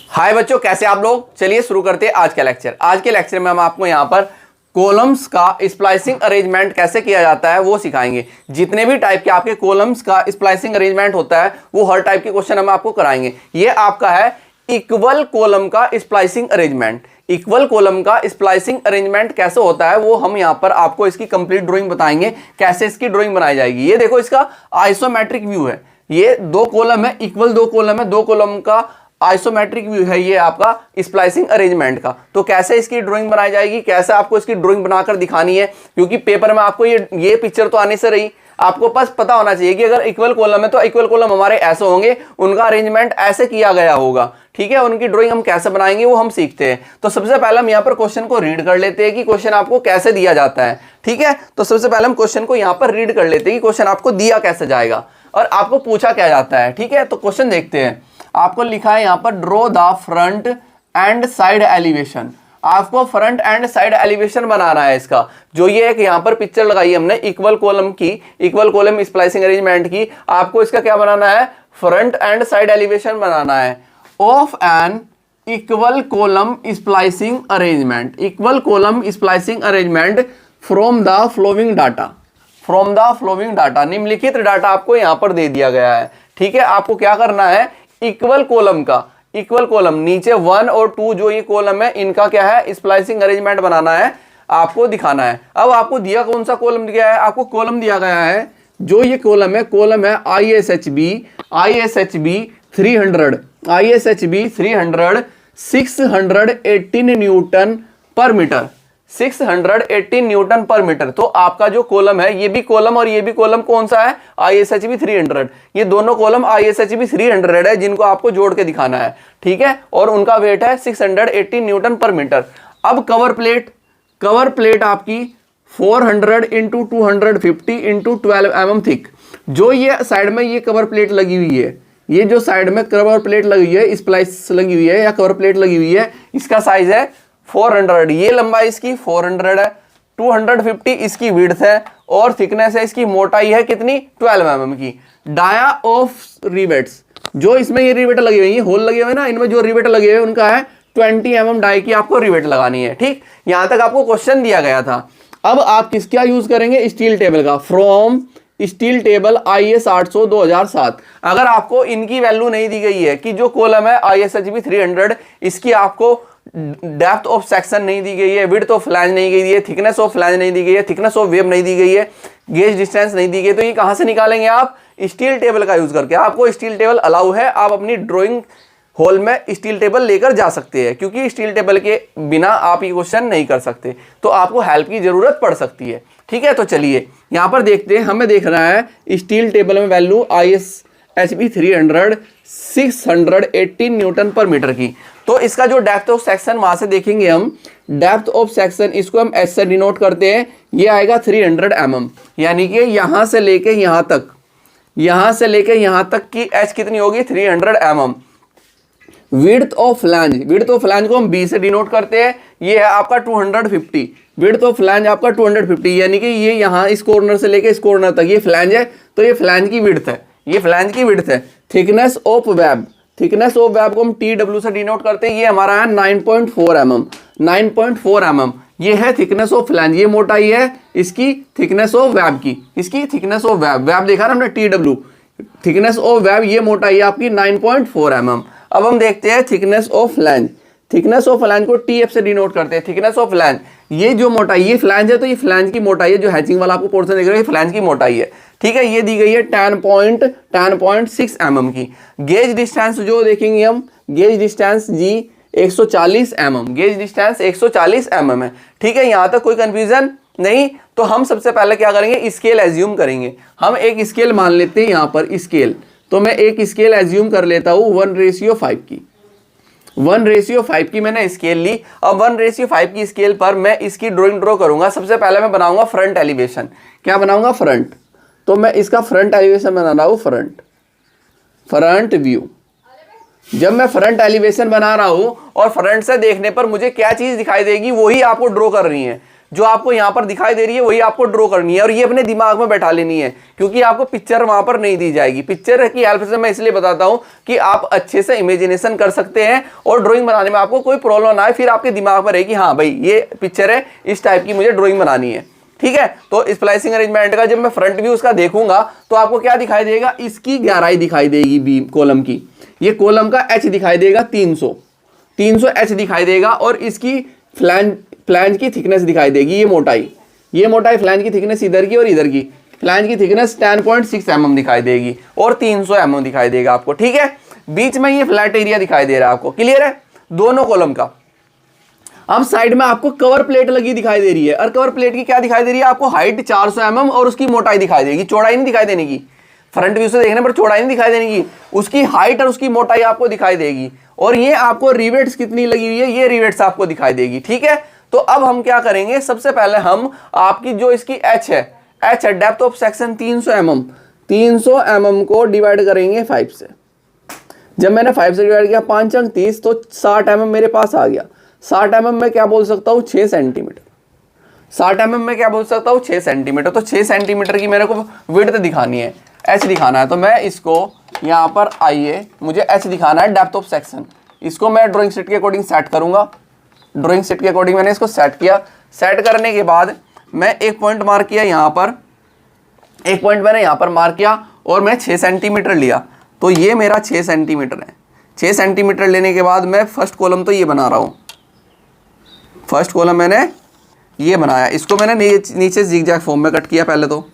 हाय बच्चों, कैसे आप लोग। चलिए शुरू करते हैं आज का लेक्चर। आज के लेक्चर में हम आपको यहाँ पर कॉलम्स का स्प्लाइसिंग अरेंजमेंट कैसे किया जाता है वो सिखाएंगे। जितने भी टाइप के आपके कॉलम्स का स्प्लाइसिंग अरेंजमेंट होता है वो हर टाइप के क्वेश्चन हम आपको कराएंगे। ये आपका है इक्वल कॉलम का स्प्लाइसिंग अरेंजमेंट। इक्वल कॉलम का स्प्लाइसिंग अरेंजमेंट कैसे होता है वो हम यहाँ पर आपको इसकी कंप्लीट ड्राइंग बताएंगे, कैसे इसकी ड्राइंग बनाई जाएगी। ये देखो, इसका आइसोमेट्रिक व्यू है। ये दो कॉलम है, इक्वल दो कॉलम है, दो कॉलम का आइसोमेट्रिक व्यू है ये आपका स्प्लाइसिंग अरेंजमेंट का। तो कैसे इसकी ड्राइंग बनाई जाएगी, कैसे आपको इसकी ड्राइंग बनाकर दिखानी है, क्योंकि पेपर में आपको ये पिक्चर तो आने से रही, आपको बस पता होना चाहिए कि अगर इक्वल कॉलम है तो इक्वल कॉलम हमारे ऐसे होंगे, उनका अरेंजमेंट ऐसे किया गया होगा। ठीक है, उनकी ड्राइंग हम कैसे बनाएंगे वो हम सीखते हैं। तो सबसे पहले हम यहाँ पर क्वेश्चन को रीड कर लेते हैं कि क्वेश्चन आपको कैसे दिया जाता है। ठीक है, तो सबसे पहले हम क्वेश्चन को यहाँ पर रीड कर लेते हैं कि क्वेश्चन आपको दिया कैसे जाएगा और आपको पूछा क्या जाता है। ठीक है, तो क्वेश्चन देखते हैं। आपको लिखा है यहाँ पर draw the front and side elevation. आपको फ्रंट एंड साइड एलिवेशन बनाना है इसका। जो ये एक यहाँ पर पिक्चर लगाई हमने इक्वल कॉलम की, इक्वल कॉलम स्प्लाइसिंग अरेंजमेंट की, आपको इसका क्या बनाना है, फ्रंट एंड साइड एलिवेशन बनाना है of an equal column splicing arrangement. Equal column splicing arrangement from the flowing data. From the flowing data, निम्नलिखित डाटा आपको यहाँ पर दे दिया गया है। ठीक है, आपको क्या करना है, इक्वल कॉलम का, इक्वल कॉलम नीचे 1 और 2 जो ये कॉलम है इनका क्या है, स्प्लाइसिंग अरेंजमेंट बनाना है, आपको दिखाना है। अब आपको दिया कौन सा कॉलम दिया है, आपको कॉलम दिया गया है, जो ये कॉलम है ISHB 300, ISHB 300 618 न्यूटन पर मीटर, 618 न्यूटन पर मीटर। तो आपका जो कॉलम है, ये भी कॉलम और ये भी कॉलम कौन सा है, ISHB 300। ये दोनों कॉलम ISHB 300 है जिनको आपको जोड़ के दिखाना है। ठीक है, और उनका वेट है 618 न्यूटन पर मीटर। अब कवर प्लेट आपकी 400 इंटू 250 इंटू 12 mm थिक। जो ये साइड में ये कवर प्लेट लगी हुई है, ये जो साइड में कवर प्लेट लगी हुई है, स्प्लाइस लगी हुई है या कवर प्लेट लगी हुई है, इसका साइज है 400। ये लंबाई इसकी 400 है, 250 इसकी विड्थ है और थिकनेस है इसकी, मोटाई है कितनी, 12 mm की। डाया ऑफ रिवेट्स, जो इसमें ये रिवेट लगे हुए हैं, होल लगे हुए ना, इनमें जो रिवेट लगे हुए उनका है 20 mm डाई की आपको रिवेट लगानी है। ठीक, यहां तक आपको क्वेश्चन दिया गया था। अब आप किसका यूज करेंगे, स्टील टेबल का, फ्रॉम स्टील टेबल IS 800 2007। अगर आपको इनकी वैल्यू नहीं दी गई है कि जो कॉलम है ISHB 300, इसकी आपको डेप्थ ऑफ सेक्शन नहीं दी गई है, विड्थ ऑफ फ्लैंज नहीं दी गई है, थिकनेस ऑफ फ्लैंज नहीं दी गई है, थिकनेस ऑफ वेब नहीं दी गई है, गेज डिस्टेंस नहीं दी गई, तो ये कहां से निकालेंगे आप, स्टील टेबल का यूज करके। आपको स्टील टेबल अलाउ है, आप अपनी ड्राइंग हॉल में स्टील टेबल लेकर जा सकते हैं, क्योंकि स्टील टेबल के बिना आप ये क्वेश्चन नहीं कर सकते, तो आपको हेल्प की जरूरत पड़ सकती है। ठीक है, तो चलिए यहां पर देखते हैं। हमें देख रहा है स्टील टेबल में वैल्यू ISHB 300 618 न्यूटन पर मीटर की। तो इसका जो डेप्थ ऑफ सेक्शन वहां से देखेंगे हम, डेप्थ ऑफ सेक्शन इसको हम एच से डिनोट करते हैं, ये आएगा 300 mm, यानी कि यहां से लेके यहां तक, यहां से लेके यहां तक की एच कितनी होगी, 300 mm। Width of flange, width of flange को हम B से डिनोट करते हैं, ये है आपका 250। विड्थ ऑफ फ्लैंज आपका 250, यानी कि ये यहां इस कॉर्नर से लेके इस कॉर्नर तक ये फ्लैंज है, तो ये फ्लैंज की विड्थ है, ये फ्लैंज की विड्थ है। Thickness of web, thickness of web को हम TW से डिनोट करते हैं, ये हमारा है 9.4 mm, 9.4 mm। ये है थिकनेस ऑफ फ्लैंज, ये मोटाई है इसकी, थिकनेस ऑफ वेब की, इसकी थिकनेस ऑफ वेब, वेब देखा ना हमने TW, थिकनेस ऑफ वेब, ये मोटाई है आपकी 9.4 mm। अब हम देखते हैं thickness of flange, thickness of flange को TF से डिनोट करते हैं। थिकनेस ऑफ फ्लैंज, ये जो मोटाई, ये फ्लैंज है, तो ये फ्लैंज की मोटाई है, जो हैचिंग वाला आपको पोर्शन दिख रहा है, ये फ्लैंज की मोटाई है। ठीक है, ये दी गई है 10.6 mm की। गेज डिस्टेंस जो देखेंगे हम, gauge distance G 140 mm, gauge distance 140 mm है। ठीक है, यहां तक कोई कंफ्यूजन नहीं। तो हम सबसे पहले क्या करेंगे, स्केल एज्यूम करेंगे। हम एक स्केल मान लेते हैं, यहां पर स्केल, तो मैं एक स्केल एज्यूम कर लेता हूं 1:5 की, 1:5 की मैंने स्केल ली। अब 1:5 की स्केल पर मैं इसकी ड्राइंग करूंगा। सबसे पहले मैं बनाऊंगा फ्रंट एलिवेशन। क्या बनाऊंगा, फ्रंट। तो मैं इसका फ्रंट एलिवेशन बना रहा हूं, फ्रंट व्यू। जब मैं फ्रंट एलिवेशन बना रहा हूं और फ्रंट से देखने पर मुझे क्या चीज दिखाई देगी, वही आपको ड्रॉ कर रही है। जो आपको यहाँ पर दिखाई दे रही है वही आपको ड्रॉ करनी है और ये अपने दिमाग में बैठा लेनी है, क्योंकि आपको पिक्चर वहां पर नहीं दी जाएगी। पिक्चर की हेल्प से मैं इसलिए बताता हूं कि आप अच्छे से इमेजिनेशन कर सकते हैं और ड्राइंग बनाने में आपको कोई प्रॉब्लम ना आए, फिर आपके दिमाग में रहेगी हाँ भाई ये पिक्चर है, इस टाइप की मुझे ड्राइंग बनानी है। ठीक है, तो स्प्लाइसिंग अरेंजमेंट का जब मैं फ्रंट व्यू उसका देखूंगा तो आपको क्या दिखाई देगा, इसकी गहराई दिखाई देगी बी कॉलम की, ये कॉलम का एच दिखाई देगा 300 एच दिखाई देगा और इसकी फ्लैंज की थिकनेस दिखाई देगी, ये मोटाई फ्लैंज की थिकनेस इधर की और इधर की फ्लैंज की थिकनेस 10.6 mm दिखाई देगी और 300 mm दिखाई देगा आपको। ठीक है, बीच में ये फ्लैट एरिया दिखाई दे रहा है आपको, क्लियर है दोनों कॉलम का। अब साइड में आपको कवर प्लेट लगी दिखाई दे रही है और कवर प्लेट की क्या दिखाई दे रही है आपको, हाइट 400 mm और उसकी मोटाई दिखाई देगी, चौड़ाई नहीं दिखाई देने की, फ्रंट व्यू से देखने पर चौड़ाई नहीं दिखाई देने की, उसकी हाइट और उसकी मोटाई आपको दिखाई देगी। और ये आपको रिवेट्स कितनी लगी हुई है, ये रिवेट्स आपको दिखाई देगी। ठीक है, तो अब हम क्या करेंगे, सबसे पहले हम आपकी जो इसकी एच है डेप्थ ऑफ सेक्शन 300 mm को डिवाइड करेंगे 5 से। जब मैंने 5 से डिवाइड किया 5 अंक 30 तो 60 mm मेरे पास आ गया। 60 mm में क्या बोल सकता हूँ 6 सेंटीमीटर, 60 mm में क्या बोल सकता हूँ 6 सेंटीमीटर। तो 6 सेंटीमीटर की मेरे को विड्थ दिखानी है, एच दिखाना है, तो मैं इसको यहाँ पर आइए मुझे एच दिखाना है डेप्थ ऑफ सेक्शन, इसको मैं ड्राइंग शीट के अकॉर्डिंग सेट करूंगा। ड्राइंग शीट के अकॉर्डिंग मैंने इसको सेट किया। सेट करने के बाद मैं एक पॉइंट मार्क किया यहाँ पर, एक पॉइंट मैंने यहाँ पर मार्क किया और मैं 6 सेंटीमीटर लिया, तो ये मेरा 6 सेंटीमीटर है। 6 सेंटीमीटर लेने के बाद मैं फर्स्ट कॉलम तो ये बना रहा हूँ, फर्स्ट कॉलम मैंने ये बनाया, इसको मैंने नीचे जिगजैग फॉर्म में कट किया। पहले तो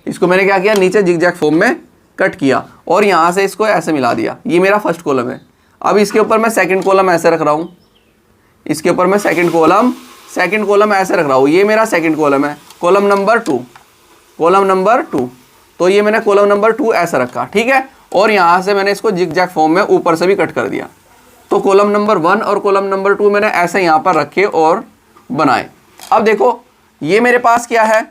इसको मैंने क्या किया, नीचे जिगजैग फॉर्म में कट किया और यहाँ से इसको ऐसे मिला दिया, ये मेरा फर्स्ट कॉलम है। अब इसके ऊपर मैं सेकंड कॉलम ऐसे रख रहा हूँ, इसके ऊपर मैं सेकंड कॉलम ऐसे रख रहा हूँ, ये मेरा सेकंड कॉलम है, कॉलम नंबर 2, तो ये मैंने कॉलम नंबर 2 ऐसा रखा। ठीक है, और यहाँ से मैंने इसको जिगजैग फॉर्म में ऊपर से भी कट कर दिया। तो कॉलम नंबर 1 और कॉलम नंबर 2 मैंने ऐसे यहाँ पर रखे और बनाए। अब देखो ये मेरे पास क्या है,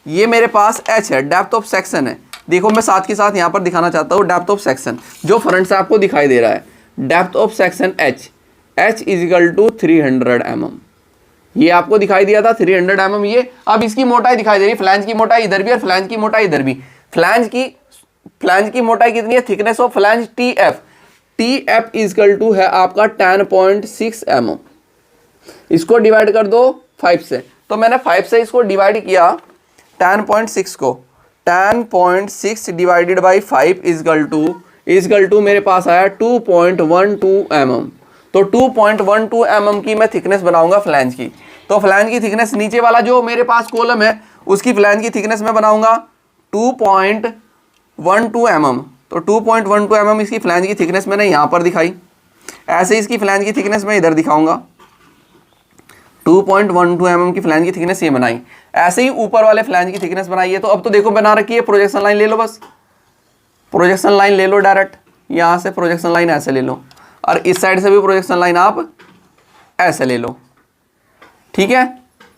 ये मेरे पास एच है, डेप्थ ऑफ सेक्शन है। देखो मैं साथ के साथ यहाँ पर दिखाना चाहता हूँ डेप्थ ऑफ सेक्शन जो फ्रंट से आपको दिखाई दे रहा है, depth of section H is equal to 300 mm, ये आपको दिखाई दिया था 300 mm ये। अब इसकी मोटाई दिखाई दे रही है, फ्लैंज की मोटाई इधर भी और फ्लैंज की मोटाई इधर भी। फ्लैंज की मोटाई कितनी है, thickness of flange TF is equal to है आपका 10.6 mm। इसको डिवाइड कर दो 5 से, तो मैंने 5 से इसको डिवाइड किया 10.6 को, 10.6 divided by 5 is equal to मेरे पास आया 2.12 mm। तो 2.12 mm की मैं थिकनेस बनाऊंगा फ्लैंज की। तो फ्लैंज की थिकनेस नीचे वाला जो मेरे पास कॉलम है उसकी फ्लैंज की थिकनेस मैं बनाऊंगा 2.12 mm। तो 2.12 mm इसकी फ्लैंज की थिकनेस मैंने यहाँ पर दिखाई, ऐसे इसकी फ्लैंज की थिकनेस मैं इधर दिखाऊंगा, 2.12 mm की फ्लैंज की थिकनेस ये बनाई। ऐसे ही ऊपर वाले फ्लैंज की थिकनेस बनाई है। तो अब तो देखो बना रखी है, प्रोजेक्शन लाइन ले लो, बस प्रोजेक्शन लाइन ले लो डायरेक्ट, यहाँ से प्रोजेक्शन लाइन ऐसे ले लो और इस साइड से भी प्रोजेक्शन लाइन आप ऐसे ले लो। ठीक है,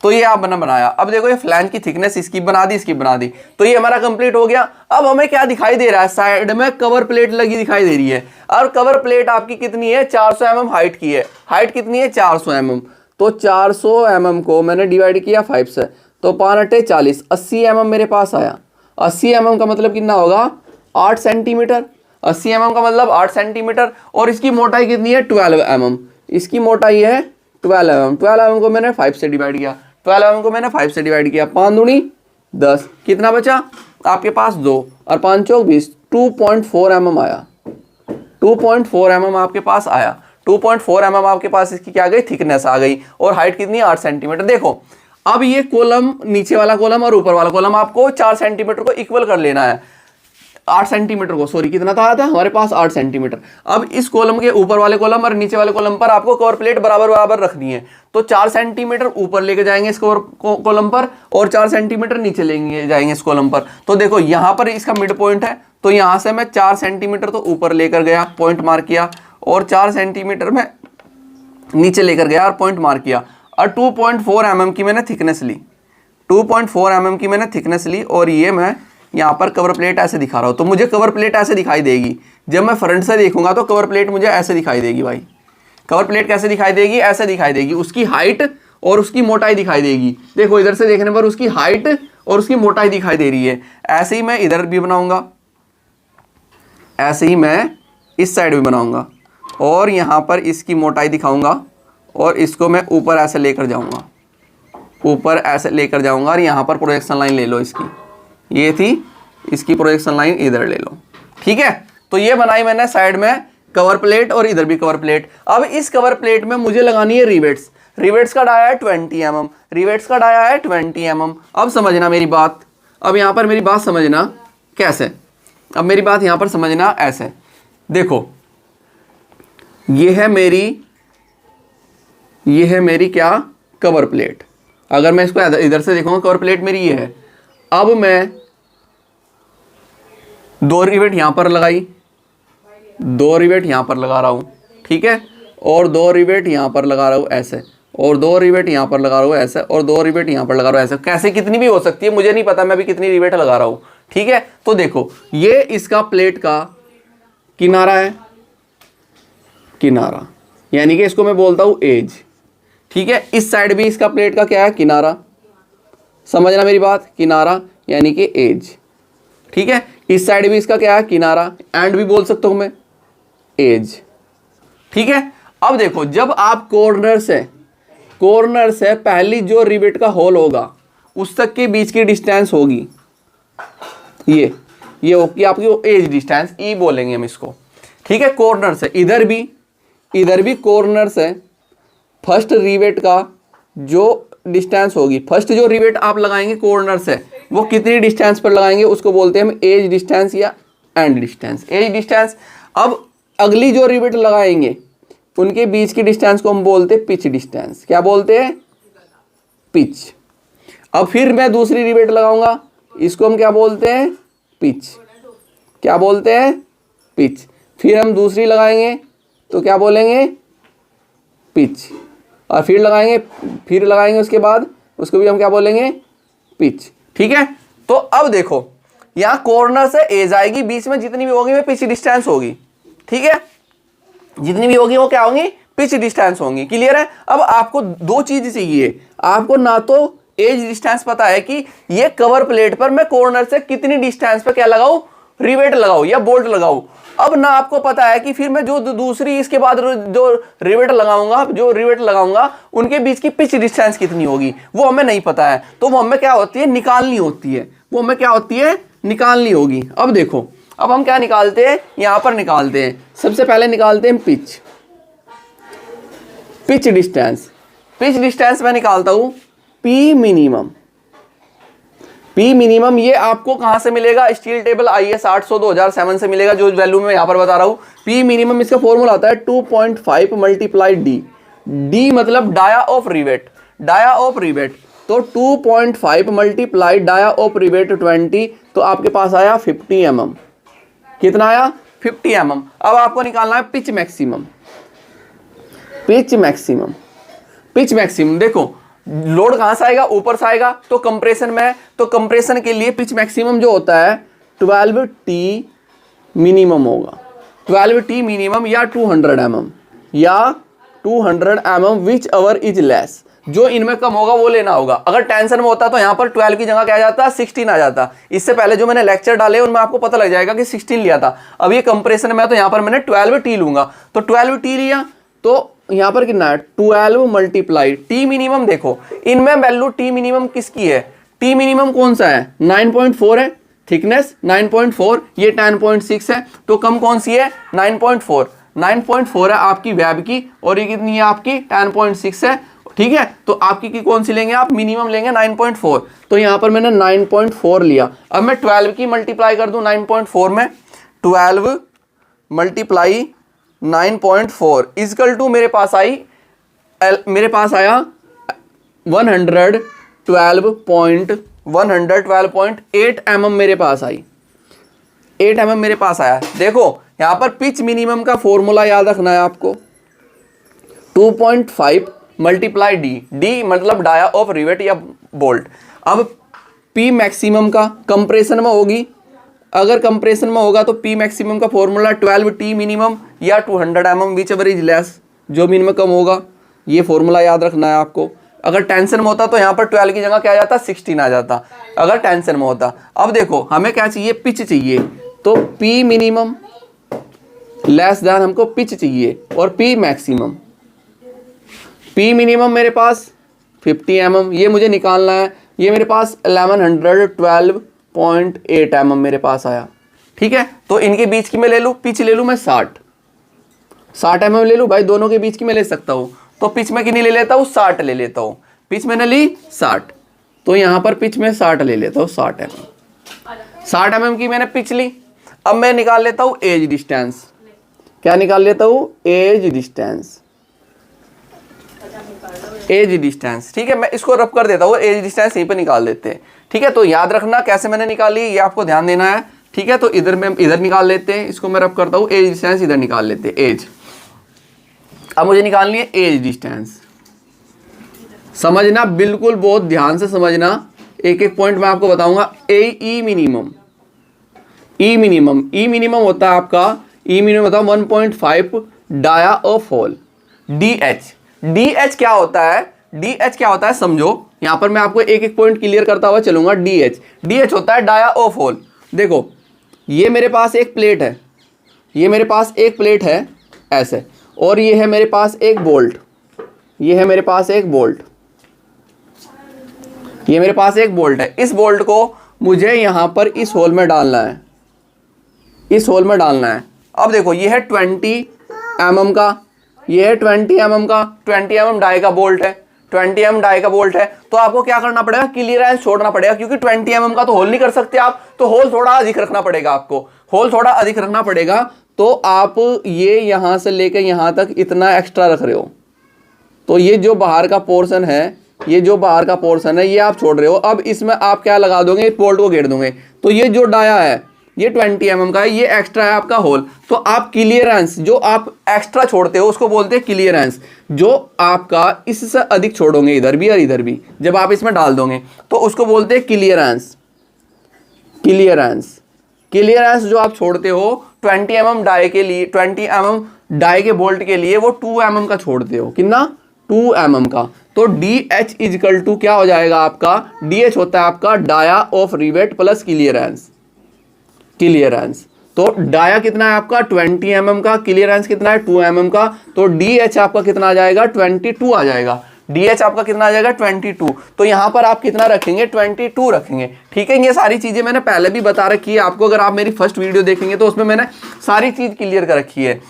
तो ये आप बनाया। अब देखो ये फ्लैंज की थिकनेस इसकी बना दी, इसकी बना दी, तो ये हमारा कंप्लीट हो गया। अब हमें क्या दिखाई दे रहा है, साइड में कवर प्लेट लगी दिखाई दे रही है और कवर प्लेट आपकी कितनी है 400 mm हाइट की है। हाइट कितनी है 400 mm। तो 400 mm को मैंने डिवाइड किया 5 से, तो 5 × 40 80 mm मेरे पास आया। 80 mm का मतलब कितना होगा 8 सेंटीमीटर। 80 mm का मतलब 8 सेंटीमीटर। और इसकी मोटाई कितनी है 12 mm। इसकी मोटाई है 12 mm। 12 mm को मैंने 5 से डिवाइड किया, 12 mm को मैंने 5 से डिवाइड किया, 5 दूनी 10, कितना बचा आपके पास 2 और 5 चौक 20, 2.4 mm आया। 2.4 mm आपके पास आया। 2.4 mm आपके पास इसकी क्या गई थिकनेस आ गई और हाइट कितनी 8 सेंटीमीटर। देखो अब ये कॉलम, नीचे वाला कॉलम और ऊपर वाला कॉलम आपको 4 सेंटीमीटर को इक्वल कर लेना है, 8 सेंटीमीटर को, सॉरी कितना था हमारे पास 8 सेंटीमीटर। अब इस कॉलम के ऊपर वाले कॉलम और नीचे वाले कॉलम पर आपको कवर प्लेट बराबर बराबर रखनी है। तो 4 सेंटीमीटर ऊपर लेके जाएंगे इस कॉलम पर और 4 सेंटीमीटर नीचे लेंगे जाएंगे इस कॉलम पर। तो देखो यहाँ पर इसका मिड पॉइंट है, तो यहाँ से मैं 4 सेंटीमीटर तो ऊपर लेकर गया, पॉइंट मार्क किया, और 4 सेंटीमीटर में नीचे लेकर गया और पॉइंट मार्क किया, और 2.4 mm की मैंने थिकनेस ली, 2.4 mm की मैंने थिकनेस ली। और ये मैं यहाँ पर कवर प्लेट ऐसे दिखा रहा हूँ, तो मुझे कवर प्लेट ऐसे दिखाई देगी। जब मैं फ्रंट से देखूंगा तो कवर प्लेट मुझे ऐसे दिखाई देगी भाई। कवर प्लेट कैसे दिखाई देगी, ऐसे दिखाई देगी। उसकी हाइट और उसकी मोटाई दिखाई देगी। देखो इधर से देखने पर उसकी हाइट और उसकी मोटाई दिखाई दे रही है। ऐसे ही मैं इधर भी बनाऊंगा, ऐसे ही मैं इस साइड भी बनाऊंगा और यहाँ पर इसकी मोटाई दिखाऊंगा और इसको मैं ऊपर ऐसे लेकर जाऊंगा, ऊपर ऐसे लेकर जाऊंगा और यहाँ पर प्रोजेक्शन लाइन ले लो इसकी, ये थी, इसकी प्रोजेक्शन लाइन इधर ले लो। ठीक है, तो ये बनाई मैंने साइड में कवर प्लेट और इधर भी कवर प्लेट। अब इस कवर प्लेट में मुझे लगानी है रिवेट्स। रिवेट्स का डाया है 20 mm, रिवेट्स का डाया है 20 mm। अब समझना मेरी बात, अब यहाँ पर मेरी बात समझना कैसे, अब मेरी बात यहाँ पर समझना ऐसे। देखो ये है मेरी क्या, कवर प्लेट। अगर मैं इसको इधर से देखूंगा कवर प्लेट मेरी ये है। अब मैं 2 रिवेट यहाँ पर लगाई, 2 रिवेट यहाँ पर लगा रहा हूँ, ठीक है, और 2 रिवेट यहाँ पर लगा रहा हूँ ऐसे, और 2 रिवेट यहाँ पर लगा रहा हूँ ऐसे, और 2 रिवेट यहाँ पर लगा रहा हूँ ऐसे। कैसे कितनी भी हो सकती है, मुझे नहीं पता मैं अभी कितनी रिवेट लगा रहा हूँ। ठीक है, तो देखो ये इसका प्लेट का किनारा है, किनारा यानी कि इसको मैं बोलता हूँ एज। ठीक है, इस साइड भी इसका प्लेट का क्या है, किनारा। समझना मेरी बात, किनारा यानी कि एज। ठीक है, इस साइड भी इसका क्या है, किनारा, एंड भी बोल सकता हूं मैं, एज। ठीक है, अब देखो जब आप कॉर्नर से पहली जो रिवेट का होल होगा उस तक के बीच की डिस्टेंस होगी ये होगी आपकी एज डिस्टेंस, ई बोलेंगे हम इसको। ठीक है, कॉर्नर से इधर भी कॉर्नर से फर्स्ट रिवेट का जो डिस्टेंस होगी, फर्स्ट जो रिवेट आप लगाएंगे कॉर्नर से वो कितनी डिस्टेंस पर लगाएंगे उसको बोलते हैं हम एज डिस्टेंस या एंड डिस्टेंस, एज डिस्टेंस। अब अगली जो रिवेट लगाएंगे उनके बीच की डिस्टेंस को हम बोलते हैं पिच डिस्टेंस। क्या बोलते हैं, पिच। अब फिर मैं दूसरी रिवेट लगाऊंगा, इसको हम क्या बोलते हैं, पिच। क्या बोलते हैं, पिच। फिर हम दूसरी लगाएंगे तो क्या बोलेंगे, पिच। और फिर लगाएंगे उसके बाद उसको भी हम क्या बोलेंगे, पिच। ठीक है, तो अब देखो यहाँ कॉर्नर से एज आएगी, बीच में जितनी भी होगी वो पिच डिस्टेंस होगी। ठीक है, जितनी भी होगी वो क्या होंगी, पिच डिस्टेंस होंगी। क्लियर है। अब आपको 2 चीज चाहिए, आपको ना तो एज डिस्टेंस पता है कि ये कवर प्लेट पर मैं कॉर्नर से कितनी डिस्टेंस पर क्या लगाऊं, रिवेट लगाऊं या बोल्ट लगाऊं। अब ना आपको पता है कि फिर मैं जो दूसरी इसके बाद जो रिवेट लगाऊंगा उनके बीच की पिच डिस्टेंस कितनी होगी वो हमें नहीं पता है, तो वो हमें क्या होती है, निकालनी होगी। अब देखो, अब हम क्या निकालते हैं, यहां पर निकालते हैं, सबसे पहले निकालते हैं पिच डिस्टेंस मैं निकालता हूं पी मिनिमम। ये आपको कहां से मिलेगा, स्टील टेबल IS 800 2007 से मिलेगा, जो वैल्यू मैं यहां पर बता रहा हूं। पी मिनिमम इसका फॉर्मूला आता है 2.5 मल्टीप्लाई डी मतलब डाया ऑफ रिवेट। तो 2.5 मल्टीप्लाई डाया ऑफ रिवेट 20, तो आपके पास आया 50 mm। कितना आया, 50 mm। अब आपको निकालना है पिच मैक्सिमम। देखो लोड कहां से आएगा, ऊपर से आएगा, तो कंप्रेशन में, तो कंप्रेशन के लिए पिच मैक्सिमम जो होता है 12T मिनिमम होगा, 12T मिनिमम या 200 mm which our is less. जो इनमें कम होगा वो लेना होगा। अगर टेंशन में होता तो यहाँ पर 12 की जगह क्या आ जाता, 16 आ जाता। इससे पहले जो मैंने लेक्चर डाले उनमें आपको पता लग जाएगा कि 16 लिया था। अब ये कंप्रेशन में तो यहाँ पर मैंने 12T लूंगा, तो 12T लिया, तो यहाँ पर कितना है 12 मल्टीप्लाई टी मिनिमम। देखो इनमें वैल्यू टी मिनिमम किसकी है, टी मिनिमम कौन सा है, 9.4 है, थिकनेस 9.4, ये 10.6 है, तो कम कौन सी है, 9.4 है आपकी वेब की, और ये कितनी है आपकी 10.6 है। ठीक है, तो आपकी की कौन सी लेंगे आप, मिनिमम लेंगे 9.4। तो यहाँ पर मैंने 9.4 लिया। अब मैं 12 की मल्टीप्लाई कर दूं 9.4 में, 12 मल्टीप्लाई 9.4 इजकल टू मेरे पास आया 112.8 mm मेरे पास आई, 8 mm मेरे पास आया। देखो यहाँ पर पिच मिनिमम का फॉर्मूला याद रखना है आपको, 2.5 मल्टीप्लाई डी मतलब डाया ऑफ रिवेट या बोल्ट। अब पी मैक्सिमम का कंप्रेशन में होगी, अगर कंप्रेशन में होगा तो पी मैक्सिमम का फॉर्मूला 12T मिनिमम या 200 mm which ever is less, जो भी इनमें कम होगा, ये फॉर्मूला याद रखना है आपको। अगर टेंशन में होता तो यहाँ पर 12 की जगह क्या आ जाता, 16 आ जाता, अगर टेंशन में होता। अब देखो हमें क्या चाहिए, पिच चाहिए, तो P मिनिमम लेस देन हमको पिच चाहिए और P मैक्सिमम। P मिनिमम मेरे पास 50 mm, ये मुझे निकालना है, ये मेरे पास 1112.8 mm मेरे पास आया। ठीक है, तो इनके बीच की मैं ले लूँ, पिच ले लूँ मैं 60 mm ले लूँ भाई, दोनों के बीच की मैं ले सकता हूँ। तो पिच में कितनी ले लेता हूँ, 60 ले लेता हूँ, पिच मैंने ली 60, तो यहाँ पर पिच में 60 ले लेता हूँ, 60 mm की मैंने पिच ली। अब मैं निकाल लेता हूँ एज डिस्टेंस, क्या निकाल लेता हूँ, एज डिस्टेंस, एज डिस्टेंस। ठीक है, मैं इसको रब कर देता हूँ, एज डिस्टेंस यहीं पे निकाल देते हैं। ठीक है, तो याद रखना कैसे मैंने निकाली, ये आपको ध्यान देना है। ठीक है, तो इधर में इधर निकाल लेते हैं, इसको मैं रब करता हूँ, एज डिस्टेंस इधर निकाल लेते हैं, एज। अब मुझे निकालनी है एज डिस्टेंस। समझना, बिल्कुल बहुत ध्यान से समझना, एक एक पॉइंट मैं आपको बताऊंगा। E minimum, E minimum, E minimum होता है आपका, ई मिनिमम होता है 1.5 dia of hole. DH, DH क्या होता है, DH क्या होता है समझो, यहां पर मैं आपको एक एक पॉइंट क्लियर करता हुआ चलूंगा। DH होता है डाया ऑफ होल। देखो ये मेरे पास एक प्लेट है, ये मेरे पास एक प्लेट है ऐसे, और ये है मेरे पास एक बोल्ट, ये है मेरे पास एक बोल्ट, ये मेरे पास एक बोल्ट है। इस बोल्ट को मुझे यहां पर इस होल में डालना है, इस होल में डालना है। अब देखो ये है 20 mm का, ये है 20 mm का, 20 mm डाई का बोल्ट है, 20 mm डाई का बोल्ट है। तो आपको क्या करना पड़ेगा, क्लियरेंस छोड़ना पड़ेगा, क्योंकि 20 mm का तो होल नहीं कर सकते आप, तो होल थोड़ा अधिक रखना पड़ेगा आपको, होल थोड़ा अधिक रखना पड़ेगा। तो आप ये यहां से लेकर यहां तक इतना एक्स्ट्रा रख रहे हो, तो ये जो बाहर का पोर्शन है, ये जो बाहर का पोर्शन है ये आप छोड़ रहे हो। अब इसमें आप क्या लगा दोगे, बोल्ट को घेर दोगे, तो ये जो डाया है ये 20 mm का है, ये एक्स्ट्रा है आपका होल। तो आप क्लियरेंस जो आप एक्स्ट्रा छोड़ते हो उसको बोलते हैं क्लियरेंस। जो आपका इससे अधिक छोड़ोगे इधर भी और इधर भी, जब आप इसमें डाल दोगे तो उसको बोलते हैं क्लियरेंस। क्लियरेंस, क्लियरेंस जो आप छोड़ते हो 20 mm डाई के लिए, 20 mm डाई के बोल्ट के लिए वो 2 mm का छोड़ते हो, कितना, 2 mm का। तो DH इजकल टू क्या हो जाएगा आपका, DH होता है आपका dia of rivet plus clearance, clearance. तो डाया कितना है आपका 20 mm का, क्लियरेंस कितना है 2 mm का, तो DH आपका कितना आ जाएगा, 22 आ जाएगा। DH आपका कितना आ जाएगा, 22। तो यहां पर आप कितना रखेंगे, 22 रखेंगे। ठीक है, ये सारी चीजें मैंने पहले भी बता रखी है आपको, अगर आप मेरी फर्स्ट वीडियो देखेंगे तो उसमें मैंने सारी चीज क्लियर कर रखी है।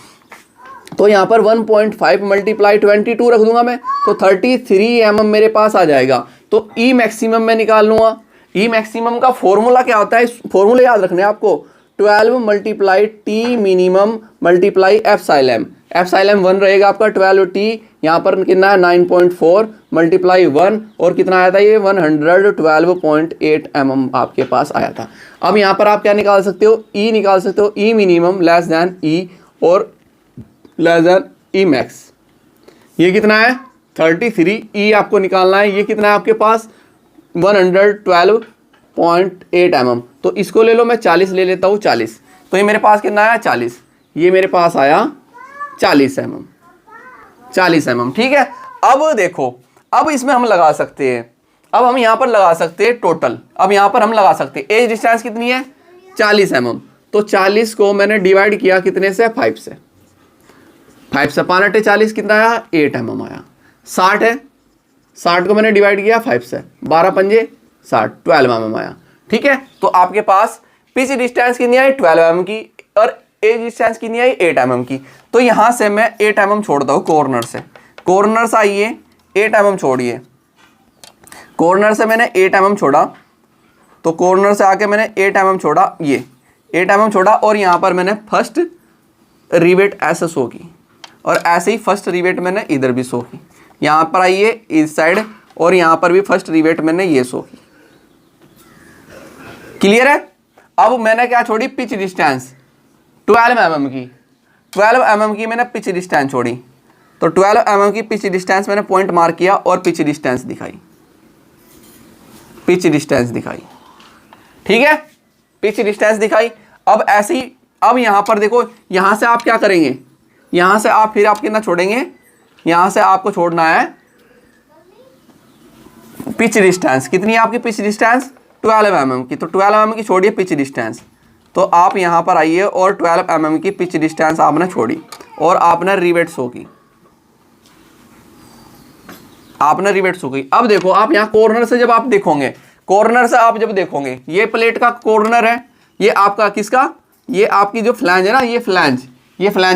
तो यहाँ पर 1.5 मल्टीप्लाई 22 रख दूंगा मैं, तो 33 mm मेरे पास आ जाएगा। तो ई मैक्सिमम मैं निकाल लूंगा। ई मैक्सिमम का फॉर्मूला क्या होता है, फॉर्मूला याद रखने आपको, 12 multiply T minimum multiply epsilon. Epsilon 1 रहेगा आपका, 12T यहाँ पर कितना है 9.4 मल्टीप्लाई 1, और कितना आया था ये 112.8 mm आपके पास आया था। अब यहाँ पर आप क्या निकाल सकते हो, ई निकाल सकते हो, ई मिनिमम लेस देन ई और लेस देन ई मैक्स। ये कितना है 33, ई आपको निकालना है, ये कितना है आपके पास 112.8 mm। तो इसको ले लो, मैं 40 ले लेता हूँ, 40। तो ये मेरे पास कितना आया 40, ये मेरे पास आया 40 mm, 40 mm। ठीक है, अब देखो, अब इसमें हम लगा सकते हैं, अब हम यहाँ पर लगा सकते हैं टोटल, अब यहाँ पर हम लगा सकते हैं एज डिस्टेंस कितनी है 40 mm। तो 40 को मैंने डिवाइड किया कितने से, 5 से, 5 से 5 × 40 कितना आया 8 mm आया। 60 है, 60 को मैंने डिवाइड किया 5 से, 12 पंजे 60, 12 mm आया। ठीक है, तो आपके पास पिच डिस्टेंस कितनी आई 12 mm की, और एज डिस्टेंस कितनी आई 8 mm की। तो यहां से मैं 8 mm छोड़ता हूं कॉर्नर से, कॉर्नर से आइए 8 mm छोड़िए, कॉर्नर से मैंने 8 mm छोड़ा, तो कॉर्नर से आके मैंने 8 mm छोड़ा, ये 8 mm छोड़ा, और यहां पर मैंने फर्स्ट रिवेट ऐसे शो की, और ऐसे ही फर्स्ट रिवेट मैंने इधर भी शो की। यहां पर आइए इस साइड, और यहां पर भी फर्स्ट रिवेट मैंने ये शो की। क्लियर है। अब मैंने क्या छोड़ी, पिच डिस्टेंस 12 mm की, 12 mm की मैंने पिच डिस्टेंस छोड़ी। तो 12 mm की पिच डिस्टेंस मैंने पॉइंट मार्क किया और पिच डिस्टेंस दिखाई, पिच डिस्टेंस दिखाई। ठीक है, पिच डिस्टेंस दिखाई। अब ऐसे ही, अब यहां पर देखो, यहां से आप क्या करेंगे, यहां से आप फिर आप कितना छोड़ेंगे, यहां से आपको छोड़ना है पिच डिस्टेंस कितनी है आपकी पिच डिस्टेंस 12 mm की, तो 12 mm की छोड़िए पिच डिस्टेंस, तो आप यहाँ पर आइए और 12 mm की पिच डिस्टेंस आपने छोड़ी और आपने रिवेट शो की, आपने रिवेट शो की। अब देखो आप यहाँ कॉर्नर से जब आप देखोगे, कॉर्नर से आप जब देखोगे, ये प्लेट का कॉर्नर है, ये आपका किसका, ये आपकी जो फ्लैंज है ना, ये फ्लैंज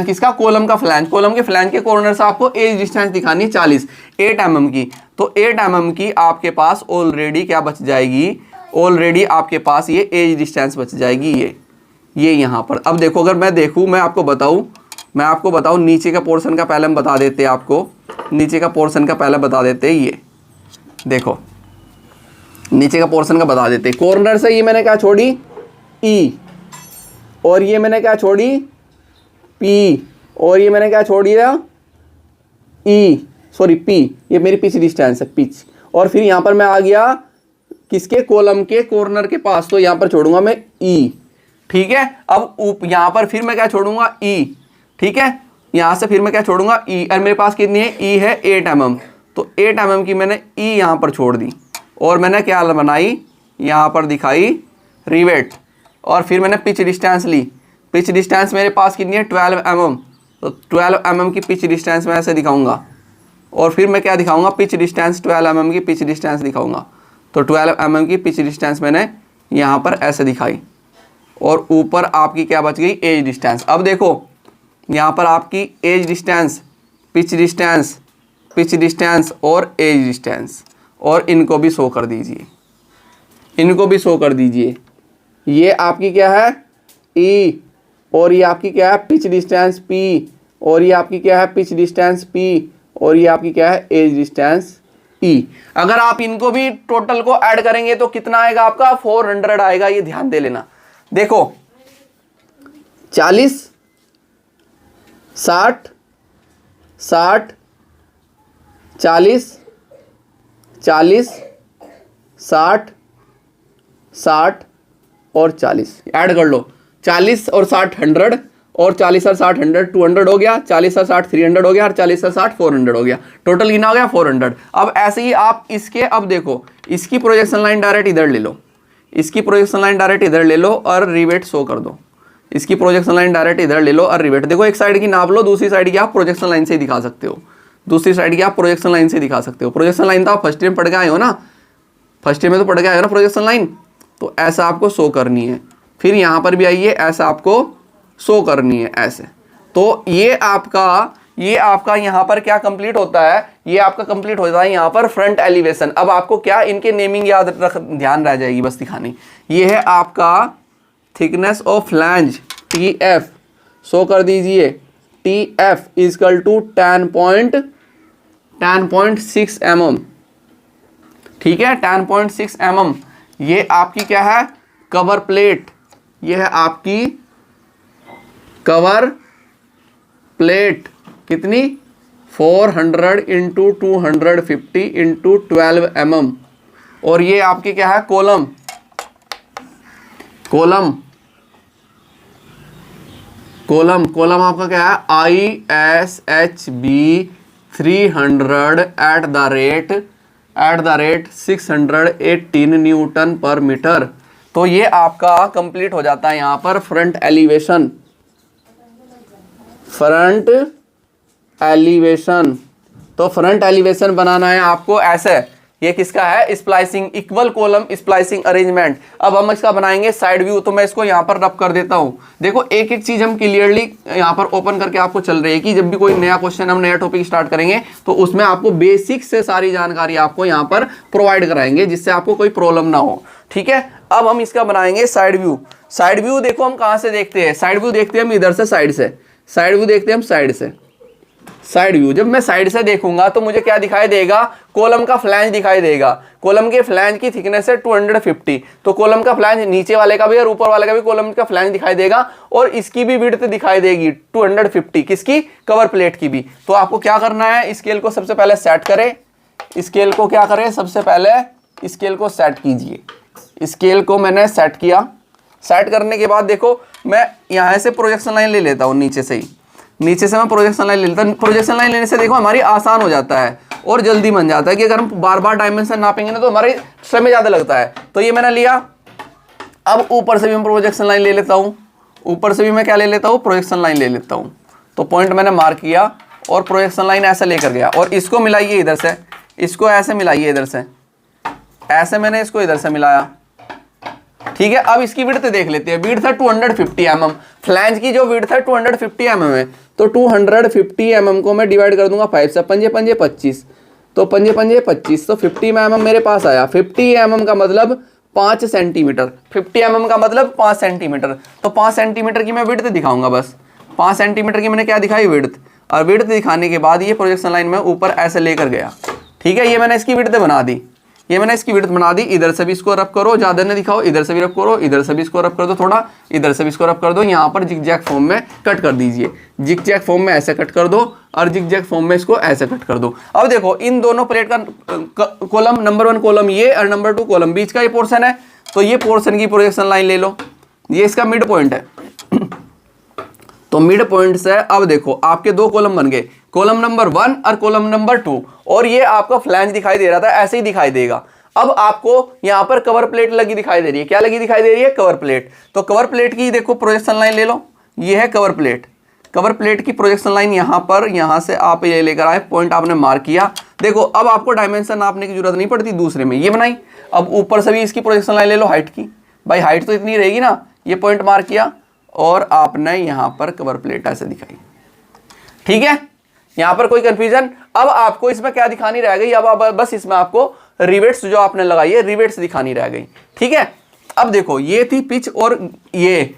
किसका, कॉलम का फ्लैंज, कॉलम के फ्लैंज के कॉर्नर से आपको एज डिस्टेंस दिखानी है 40, 8 mm की, तो 8 mm की आपके पास ऑलरेडी क्या बच जाएगी, ऑलरेडी आपके पास ये एज डिस्टेंस बच जाएगी, ये यहाँ पर। अब देखो अगर मैं देखूँ, मैं आपको बताऊँ नीचे का पोर्शन का पहले हम बता देते हैं आपको, नीचे का पोर्शन का पहले बता देते हैं, ये देखो नीचे का पोर्शन का बता देते हैं। कॉर्नर से ये मैंने क्या छोड़ी ई, और ये मैंने क्या छोड़ी पी, और ये मैंने क्या छोड़ दिया ई, सॉरी पी, ये मेरी पिच डिस्टेंस है पिच, और फिर यहाँ पर मैं आ गया किसके, कॉलम के कॉर्नर के पास, तो यहाँ पर छोड़ूंगा मैं ई, ठीक है। अब यहाँ पर फिर मैं क्या छोड़ूंगा ई, ठीक है, यहाँ से फिर मैं क्या छोड़ूंगा ई, और मेरे पास कितनी है ई है 8 mm, तो 8 mm की मैंने ई यहाँ पर छोड़ दी, और मैंने क्या बनाई यहाँ पर दिखाई रिवेट, और फिर मैंने पिच डिस्टेंस ली, पिच डिस्टेंस मेरे पास कितनी है 12 mm, तो 12 mm की पिच डिस्टेंस मैं ऐसे दिखाऊंगा, और फिर मैं क्या दिखाऊंगा पिच डिस्टेंस 12 mm की पिच डिस्टेंस दिखाऊंगा, तो 12 mm की पिच डिस्टेंस मैंने यहाँ पर ऐसे दिखाई, और ऊपर आपकी क्या बच गई एज डिस्टेंस। अब देखो यहाँ पर आपकी एज डिस्टेंस, पिच डिस्टेंस और एज डिस्टेंस, और इनको भी शो कर दीजिए, इनको भी शो कर दीजिए। ये आपकी क्या है ई, और ये आपकी क्या है पिच डिस्टेंस पी, और ये आपकी क्या है पिच डिस्टेंस पी, और ये आपकी क्या है एज डिस्टेंस ई। अगर आप इनको भी टोटल को ऐड करेंगे तो कितना आएगा आपका 400 आएगा, ये ध्यान दे लेना। देखो 40 60 60 40 40 60 60 और 40 ऐड कर लो, 40 और 60 100, और 40 और 60 100 200 हो गया, 40 और 60 300 हो गया, और 40 और 60 400 हो गया, टोटल कितना हो गया 400। अब ऐसे ही आप इसके, अब देखो इसकी प्रोजेक्शन लाइन डायरेक्ट इधर ले लो, इसकी प्रोजेक्शन लाइन डायरेक्ट इधर ले लो और रिवेट शो कर दो, इसकी प्रोजेक्शन लाइन डायरेक्ट इधर ले लो और रिवेट। देखो एक साइड की नाप लो, दूसरी साइड की आप प्रोजेक्शन लाइन से ही दिखा सकते हो, दूसरी साइड की आप प्रोजेक्शन लाइन से दिखा सकते हो। प्रोजेक्शन लाइन तो आप फर्स्ट ईयर में पढ़ के आए हो ना, फर्स्ट ईयर में तो पढ़ के आए हो ना प्रोजेक्शन लाइन, तो ऐसा आपको शो करनी है। फिर यहाँ पर भी आइए, ऐसा आपको शो करनी है ऐसे। तो ये आपका यहाँ पर क्या कंप्लीट होता है, ये आपका कंप्लीट होता है यहाँ पर फ्रंट एलिवेशन। अब आपको क्या इनके नेमिंग याद रख, ध्यान रह जाएगी बस दिखानी। ये है आपका thickness of flange TF, show कर दीजिए TF इजकल टू 10.6 mm, ठीक है 10.6 mm। ये आपकी क्या है कवर प्लेट, ये है आपकी कवर प्लेट, कितनी 400 इंटू 250 इंटू 12 mm। और ये आपकी क्या है कॉलम आपका क्या है ISHB 300 @ 618 न्यूटन पर मीटर। तो ये आपका कंप्लीट हो जाता है यहाँ पर फ्रंट एलिवेशन, तो फ्रंट एलिवेशन बनाना है आपको ऐसे। ये किसका है splicing, equal column splicing arrangement. अब हम इसका बनाएंगे साइड व्यू, तो मैं इसको यहाँ पर रब कर देता हूँ। देखो एक एक चीज हम क्लियरली यहाँ पर ओपन करके आपको चल रही है कि जब भी कोई नया क्वेश्चन हम नया टॉपिक स्टार्ट करेंगे तो उसमें आपको बेसिक से सारी जानकारी आपको यहाँ पर प्रोवाइड कराएंगे, जिससे आपको कोई प्रॉब्लम ना हो, ठीक है। अब हम इसका बनाएंगे साइड व्यू। साइड व्यू देखो हम कहाँ से देखते हैं, साइड व्यू देखते हैं हम इधर से, साइड व्यू देखते हैं हम साइड से। साइड व्यू जब मैं साइड से देखूंगा तो मुझे क्या दिखाई देगा, कॉलम का फ्लैंज दिखाई देगा। कॉलम के फ्लैंज की थिकनेस है 250, तो कॉलम का फ्लैंज नीचे वाले का भी और ऊपर वाले का भी कॉलम का फ्लैंज दिखाई देगा, और इसकी भी विड्थ दिखाई देगी 250, किसकी कवर प्लेट की भी। तो आपको क्या करना है, स्केल को सबसे पहले सेट करें, स्केल को क्या करें सबसे पहले स्केल को सेट कीजिए। स्केल को मैंने सेट किया, सेट करने के बाद देखो मैं यहाँ से प्रोजेक्शन लाइन ले लेता हूँ, नीचे से मैं प्रोजेक्शन लाइन ले लेता हूँ। प्रोजेक्शन लाइन लेने से देखो हमारी आसान हो जाता है, और जल्दी बन जाता है कि अगर हम बार बार डायमेंशन नापेंगे ना तो हमारे समय ज़्यादा लगता है। तो ये मैंने लिया। अब ऊपर से भी मैं प्रोजेक्शन लाइन ले लेता हूँ, ऊपर से भी मैं क्या ले लेता हूँ, प्रोजेक्शन लाइन ले लेता हूँ। तो पॉइंट मैंने मार्क किया और प्रोजेक्शन लाइन ऐसे लेकर गया और इसको मिलाइए इधर से, इसको ऐसे मिलाइए इधर से, ऐसे मैंने इसको इधर से मिलाया। ठीक है, अब इसकी विड्थ देख लेते हैं। विड्थ है 250 mm, फ्लैंज की जो विड्थ है 250 mm है। तो 250 mm को मैं डिवाइड कर दूंगा 5 से, पंजे पंजे 25, तो पंजे पंजे 25, तो 50 mm मेरे पास आया। 50 mm का मतलब 5 सेंटीमीटर, 50 mm का मतलब 5 सेंटीमीटर। तो 5 सेंटीमीटर की मैं विड्थ दिखाऊंगा बस। 5 सेंटीमीटर की मैंने क्या दिखाई, विड्थ। और विड्थ दिखाने के बाद ये प्रोजेक्शन लाइन में ऊपर ऐसे लेकर गया। ठीक है, ये मैंने इसकी विड्थ बना दी, ये मैंने इसकी विड्थ बना दी। इधर से भी इसको रब करो, ज़्यादा न दिखाओ, इधर से भी रब करो, इधर से भी इसको रब कर दो थोड़ा, इधर से भी इसको रब कर दो। यहाँ पर जिग-जैग फॉर्म में कट कर दीजिए, जिग-जैग फॉर्म में ऐसे कट कर दो और जिग-जैग फॉर्म में इसको ऐसे कट कर दो। अब देखो इन दोनों प्लेट का कॉलम, नंबर 1 कॉलम ये और नंबर 2 कॉलम, बीच का ये पोर्शन है। तो ये पोर्शन की प्रोजेक्शन लाइन ले लो, ये इसका मिड पॉइंट है। तो मिड पॉइंट से अब देखो आपके 2 कॉलम बन गए, कॉलम नंबर 1 और कॉलम नंबर 2, और ये आपका फ्लैंज दिखाई दे रहा था, ऐसे ही दिखाई देगा। अब आपको यहां पर कवर प्लेट लगी दिखाई दे रही है, क्या लगी दिखाई दे रही है, कवर प्लेट। तो कवर प्लेट की देखो प्रोजेक्शन लाइन ले लो, ये है कवर प्लेट। कवर प्लेट की प्रोजेक्शन लाइन यहां पर, यहां से आप ये लेकर आए, पॉइंट आपने मार्क किया। देखो अब आपको डायमेंशन नापने की जरूरत नहीं पड़ती, दूसरे में ये बनाई। अब ऊपर से भी इसकी प्रोजेक्शन लाइन ले लो, हाइट की, भाई हाइट तो इतनी रहेगी ना। ये पॉइंट मार्क किया और आपने यहां पर कवर प्लेट ऐसे दिखाई। ठीक है, यहां पर कोई कंफ्यूजन? अब आपको इसमें क्या दिखानी रह गई, अब बस इसमें आपको रिवेट्स जो आपने लगाई है, रिवेट्स दिखानी रह गई। ठीक है, अब देखो ये थी पिच और ये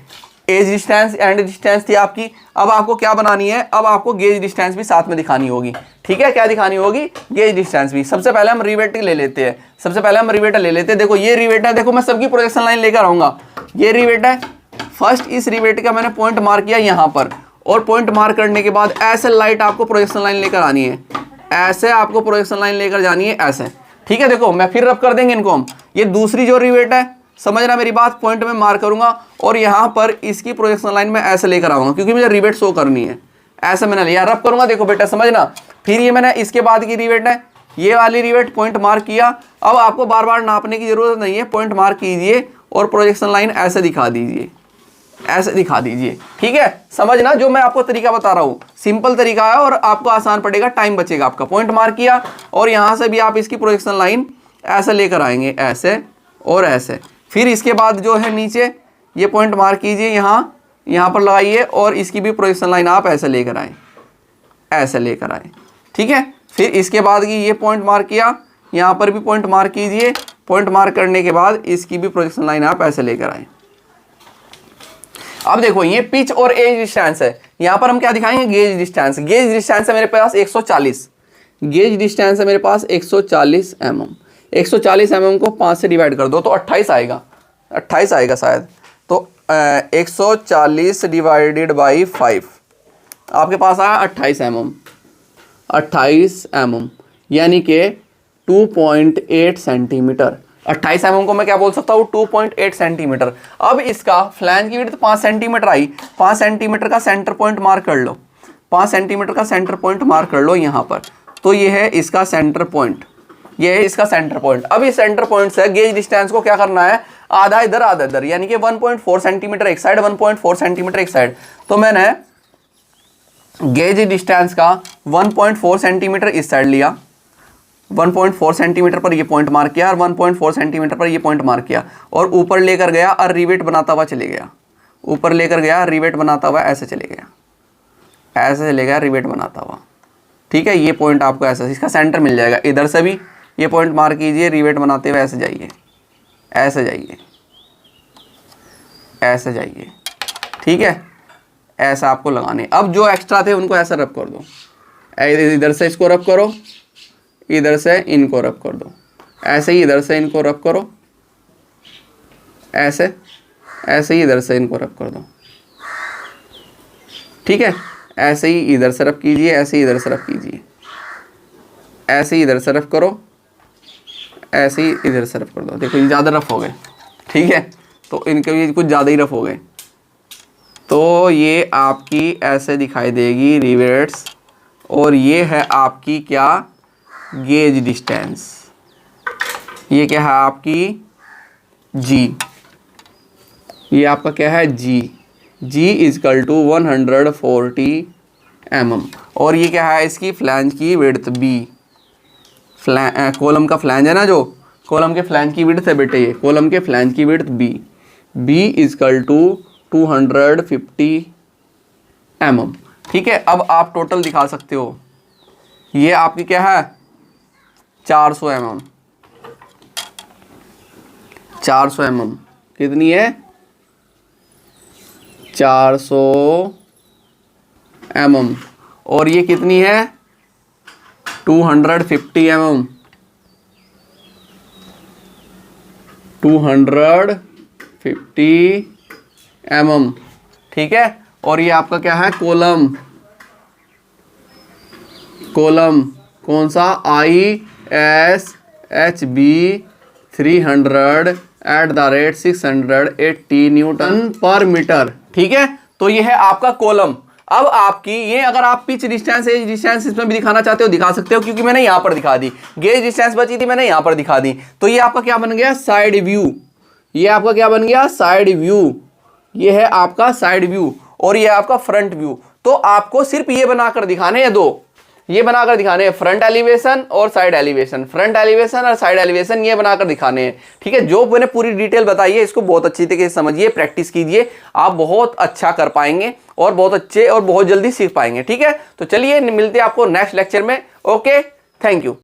एज डिस्टेंस एंड डिस्टेंस थी आपकी। अब आपको क्या बनानी है, अब आपको गेज डिस्टेंस भी साथ में दिखानी होगी। ठीक है, क्या दिखानी होगी, गेज डिस्टेंस भी। सबसे पहले हम रिवेट ले लेते हैं, सबसे पहले हम रिवेट ले लेते हैं। देखो ये रिवेट है, देखो मैं सबकी प्रोजेक्शन लाइन लेकर आऊंगा। ये रिवेट है, फर्स्ट इस रिवेट का मैंने पॉइंट मार्क किया यहां पर, और पॉइंट मार्क करने के बाद ऐसे लाइट आपको प्रोजेक्शन लाइन लेकर आनी है, ऐसे आपको प्रोजेक्शन लाइन लेकर जानी है ऐसे। ठीक है, देखो मैं फिर रब कर देंगे इनको हम। ये दूसरी जो रिवेट है, समझना मेरी बात, पॉइंट में मार्क करूंगा और यहां पर इसकी प्रोजेक्शन लाइन में ऐसे लेकर आऊंगा, क्योंकि मुझे रिवेट शो करनी है। ऐसे मैंने लिया, रब करूंगा, देखो बेटा समझना। फिर ये मैंने इसके बाद की रिवेट है, ये वाली रिवेट, पॉइंट मार्क किया। अब आपको बार बार नापने की जरूरत नहीं है, पॉइंट मार्क कीजिए और प्रोजेक्शन लाइन ऐसे दिखा दीजिए, ऐसे दिखा दीजिए। ठीक है, समझना जो मैं आपको तरीका बता रहा हूं, सिंपल तरीका है और आपको आसान पड़ेगा, टाइम बचेगा आपका। पॉइंट मार्क किया और यहां से भी आप इसकी प्रोजेक्शन लाइन ऐसे लेकर आएंगे, ऐसे और ऐसे। फिर इसके बाद जो है नीचे ये पॉइंट मार्क कीजिए, यहां पर लगाइए और इसकी भी प्रोजेक्शन लाइन आप ऐसे लेकर आए, ऐसे लेकर आए। ठीक है, फिर इसके बाद की ये पॉइंट मार्क किया, यहां पर भी पॉइंट मार्क कीजिए। पॉइंट मार्क करने के बाद इसकी भी प्रोजेक्शन लाइन आप ऐसे लेकर आए। अब देखो ये पिच और एज डिस्टेंस है, यहां पर हम क्या दिखाएंगे, गेज डिस्टेंस। गेज डिस्टेंस है मेरे पास 140, गेज डिस्टेंस है मेरे पास 140 mm। 140 mm को 5 से डिवाइड कर दो तो 28 आएगा, 28 आएगा शायद। तो 140 डिवाइडेड बाई 5 आपके पास आया 28 mm, 28 mm यानी कि 2.8 सेंटीमीटर। 28 mm को मैं क्या बोल सकता हूँ, 2.8 सेंटीमीटर। अब इसका फ्लैंज की विड्थ 5 सेंटीमीटर आई, 5 सेंटीमीटर का सेंटर पॉइंट मार्क कर लो, 5 सेंटीमीटर का सेंटर पॉइंट मार्क कर लो यहाँ पर। तो ये है इसका सेंटर पॉइंट, ये है इसका सेंटर पॉइंट। अब इस सेंटर पॉइंट से गेज डिस्टेंस को क्या करना है, आधा इधर आधा इधर, यानी कि 1.4 सेंटीमीटर एक साइड, 1.4 सेंटीमीटर एक साइड। तो मैंने गेज डिस्टेंस का 1.4 सेंटीमीटर इस साइड लिया, 1.4 सेंटीमीटर पर ये पॉइंट मार्क किया और 1.4 सेंटीमीटर पर ये पॉइंट मार्क किया और ऊपर लेकर गया और रिवेट बनाता हुआ चले गया, ऊपर लेकर गया रिवेट बनाता हुआ ऐसे चले गया, ऐसे चले गया रिवेट बनाता हुआ। ठीक है, ये पॉइंट आपको ऐसे इसका सेंटर मिल जाएगा। इधर से भी ये पॉइंट मार्क कीजिए, रिवेट बनाते हुए ऐसे जाइए, ऐसे जाइए, ऐसे जाइए। ठीक है, ऐसा आपको लगाने। अब जो एक्स्ट्रा थे उनको ऐसा रब कर दो, इधर से इसको रब करो, इधर से इनको रब कर दो, ऐसे ही इधर से इनको रब करो, ऐसे ऐसे ही इधर से इनको रब कर दो। ठीक है, ऐसे ही इधर से रब कीजिए, ऐसे ही इधर से रब कीजिए, ऐसे ही इधर से रब करो, ऐसे ही इधर से रब कर दो। देखो ये ज़्यादा रफ हो गए, ठीक है, तो इनके भी कुछ ज़्यादा ही रफ हो गए। तो ये आपकी ऐसे दिखाई देगी रिवेट्स, और ये है आपकी क्या, गेज डिस्टेंस, ये क्या है आपकी जी, ये आपका क्या है जी, जी इजकल टू 140 mm। और ये क्या है इसकी फ्लैंज की विड्थ बी, कॉलम का फ्लैंज है ना, जो कॉलम के फ्लैंज की विड्थ है बेटे, ये कॉलम के फ्लैंज की width B, B is equal to 250 mm। ठीक है, अब आप टोटल दिखा सकते हो, ये आपकी क्या है 400 mm, 400 mm कितनी है 400 mm, और ये कितनी है 250 mm, 250 mm। ठीक है, और ये आपका क्या है कॉलम, कॉलम कौन सा ISHB 300/680 न्यूटन पर मीटर। ठीक है, तो ये है आपका कॉलम। अब आपकी ये अगर आप पिच डिस्टेंस एज डिस्टेंस इसमें भी दिखाना चाहते हो दिखा सकते हो, क्योंकि मैंने यहां पर दिखा दी, गेज डिस्टेंस बची थी मैंने यहां पर दिखा दी। तो ये आपका क्या बन गया साइड व्यू, ये आपका क्या बन गया साइड व्यू, ये है आपका साइड व्यू और ये आपका फ्रंट व्यू। तो आपको सिर्फ ये बनाकर दिखाने हैं, दो ये बनाकर दिखाने हैं, फ्रंट एलिवेशन और साइड एलिवेशन, फ्रंट एलिवेशन और साइड एलिवेशन ये बनाकर दिखाने हैं। ठीक है, जो मैंने पूरी डिटेल बताई है इसको बहुत अच्छी तरीके से समझिए, प्रैक्टिस कीजिए, आप बहुत अच्छा कर पाएंगे और बहुत अच्छे और बहुत जल्दी सीख पाएंगे। ठीक है, तो चलिए मिलते हैं आपको नेक्स्ट लेक्चर में। Okay, thank you.